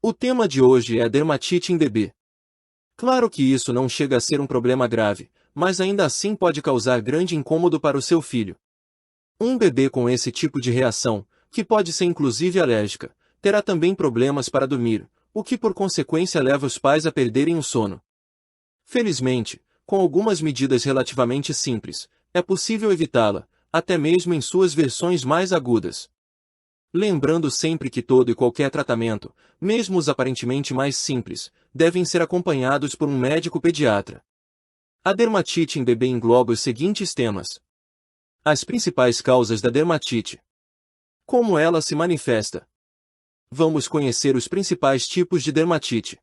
O tema de hoje é a dermatite em bebê. Claro que isso não chega a ser um problema grave, mas ainda assim pode causar grande incômodo para o seu filho. Um bebê com esse tipo de reação, que pode ser inclusive alérgica, terá também problemas para dormir, o que por consequência leva os pais a perderem o sono. Felizmente, com algumas medidas relativamente simples, é possível evitá-la, até mesmo em suas versões mais agudas. Lembrando sempre que todo e qualquer tratamento, mesmo os aparentemente mais simples, devem ser acompanhados por um médico pediatra. A dermatite em bebê engloba os seguintes temas: as principais causas da dermatite. Como ela se manifesta? Vamos conhecer os principais tipos de dermatite.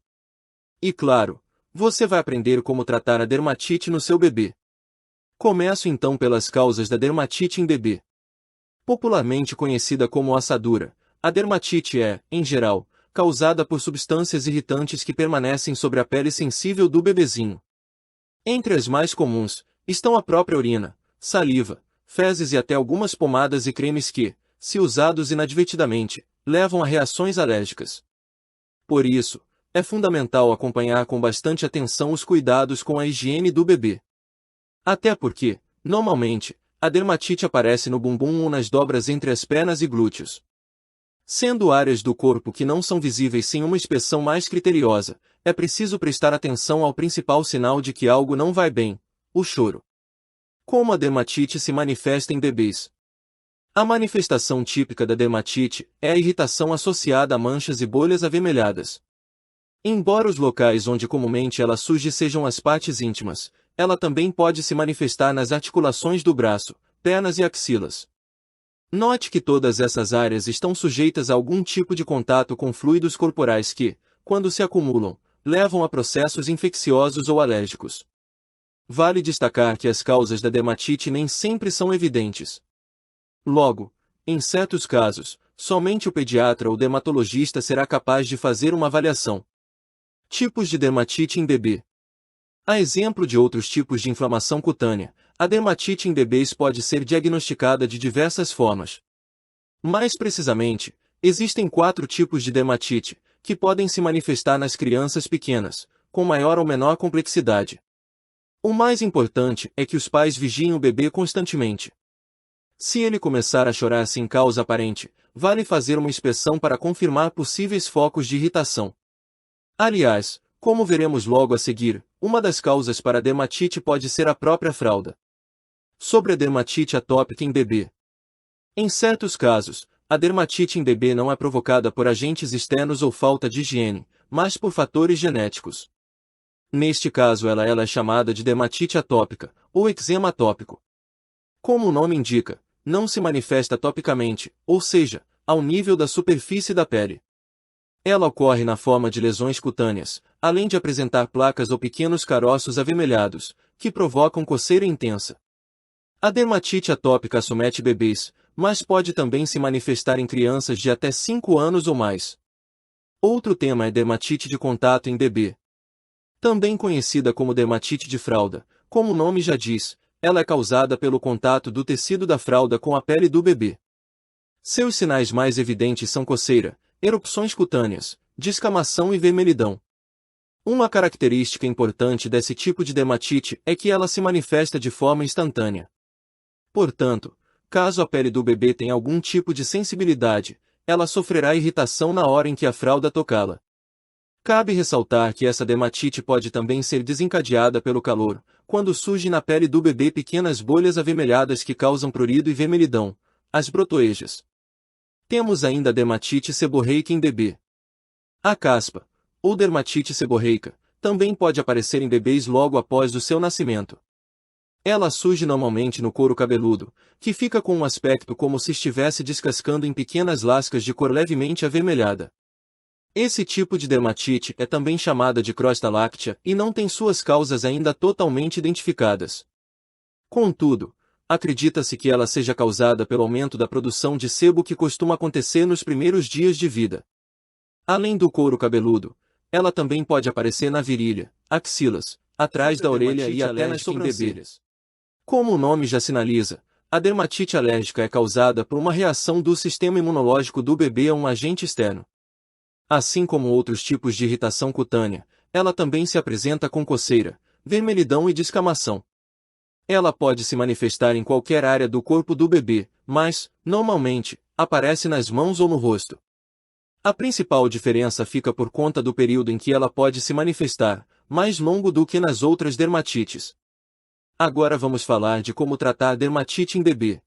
E claro, você vai aprender como tratar a dermatite no seu bebê. Começo então pelas causas da dermatite em bebê. Popularmente conhecida como assadura, a dermatite é, em geral, causada por substâncias irritantes que permanecem sobre a pele sensível do bebezinho. Entre as mais comuns, estão a própria urina, saliva, fezes e até algumas pomadas e cremes que, se usados inadvertidamente, levam a reações alérgicas. Por isso, é fundamental acompanhar com bastante atenção os cuidados com a higiene do bebê. Até porque, normalmente, a dermatite aparece no bumbum ou nas dobras entre as pernas e glúteos. Sendo áreas do corpo que não são visíveis sem uma inspeção mais criteriosa, é preciso prestar atenção ao principal sinal de que algo não vai bem: o choro. Como a dermatite se manifesta em bebês? A manifestação típica da dermatite é a irritação associada a manchas e bolhas avermelhadas. Embora os locais onde comumente ela surge sejam as partes íntimas, ela também pode se manifestar nas articulações do braço, pernas e axilas. Note que todas essas áreas estão sujeitas a algum tipo de contato com fluidos corporais que, quando se acumulam, levam a processos infecciosos ou alérgicos. Vale destacar que as causas da dermatite nem sempre são evidentes. Logo, em certos casos, somente o pediatra ou dermatologista será capaz de fazer uma avaliação. Tipos de dermatite em bebê. A exemplo de outros tipos de inflamação cutânea, a dermatite em bebês pode ser diagnosticada de diversas formas. Mais precisamente, existem 4 tipos de dermatite, que podem se manifestar nas crianças pequenas, com maior ou menor complexidade. O mais importante é que os pais vigiem o bebê constantemente. Se ele começar a chorar sem causa aparente, vale fazer uma inspeção para confirmar possíveis focos de irritação. Aliás, como veremos logo a seguir, uma das causas para a dermatite pode ser a própria fralda. Sobre a dermatite atópica em bebê. Em certos casos, a dermatite em bebê não é provocada por agentes externos ou falta de higiene, mas por fatores genéticos. Neste caso ela é chamada de dermatite atópica, ou eczema atópico. Como o nome indica, não se manifesta atopicamente, ou seja, ao nível da superfície da pele. Ela ocorre na forma de lesões cutâneas, além de apresentar placas ou pequenos caroços avermelhados, que provocam coceira intensa. A dermatite atópica acomete bebês, mas pode também se manifestar em crianças de até 5 anos ou mais. Outro tema é dermatite de contato em bebê. Também conhecida como dermatite de fralda, como o nome já diz, ela é causada pelo contato do tecido da fralda com a pele do bebê. Seus sinais mais evidentes são coceira, erupções cutâneas, descamação e vermelhidão. Uma característica importante desse tipo de dermatite é que ela se manifesta de forma instantânea. Portanto, caso a pele do bebê tenha algum tipo de sensibilidade, ela sofrerá irritação na hora em que a fralda tocá-la. Cabe ressaltar que essa dermatite pode também ser desencadeada pelo calor, quando surgem na pele do bebê pequenas bolhas avermelhadas que causam prurido e vermelhidão, as brotoejas. Temos ainda a dermatite seborreica em bebê. A caspa, ou dermatite seborreica, também pode aparecer em bebês logo após o seu nascimento. Ela surge normalmente no couro cabeludo, que fica com um aspecto como se estivesse descascando em pequenas lascas de cor levemente avermelhada. Esse tipo de dermatite é também chamada de crosta láctea e não tem suas causas ainda totalmente identificadas. Contudo, acredita-se que ela seja causada pelo aumento da produção de sebo que costuma acontecer nos primeiros dias de vida. Além do couro cabeludo, ela também pode aparecer na virilha, axilas, atrás da orelha e até nas sobrancelhas. Como o nome já sinaliza, a dermatite alérgica é causada por uma reação do sistema imunológico do bebê a um agente externo. Assim como outros tipos de irritação cutânea, ela também se apresenta com coceira, vermelhidão e descamação. Ela pode se manifestar em qualquer área do corpo do bebê, mas, normalmente, aparece nas mãos ou no rosto. A principal diferença fica por conta do período em que ela pode se manifestar, mais longo do que nas outras dermatites. Agora vamos falar de como tratar a dermatite em bebê.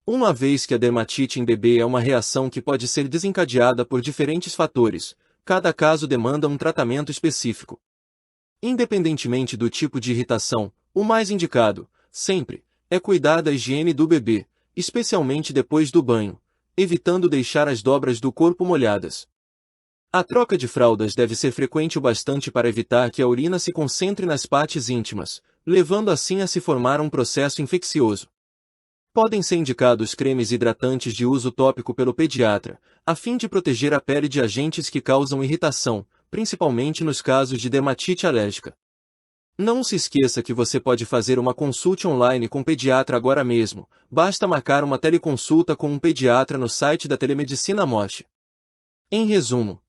Uma vez que a dermatite em bebê é uma reação que pode ser desencadeada por diferentes fatores, cada caso demanda um tratamento específico. Independentemente do tipo de irritação, o mais indicado, sempre, é cuidar da higiene do bebê, especialmente depois do banho, evitando deixar as dobras do corpo molhadas. A troca de fraldas deve ser frequente o bastante para evitar que a urina se concentre nas partes íntimas, levando assim a se formar um processo infeccioso. Podem ser indicados cremes hidratantes de uso tópico pelo pediatra, a fim de proteger a pele de agentes que causam irritação, principalmente nos casos de dermatite alérgica. Não se esqueça que você pode fazer uma consulta online com o pediatra agora mesmo, basta marcar uma teleconsulta com um pediatra no site da Telemedicina Moche. Em resumo,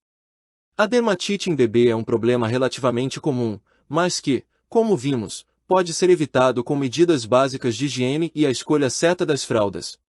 a dermatite em bebê é um problema relativamente comum, mas que, como vimos, pode ser evitado com medidas básicas de higiene e a escolha certa das fraldas.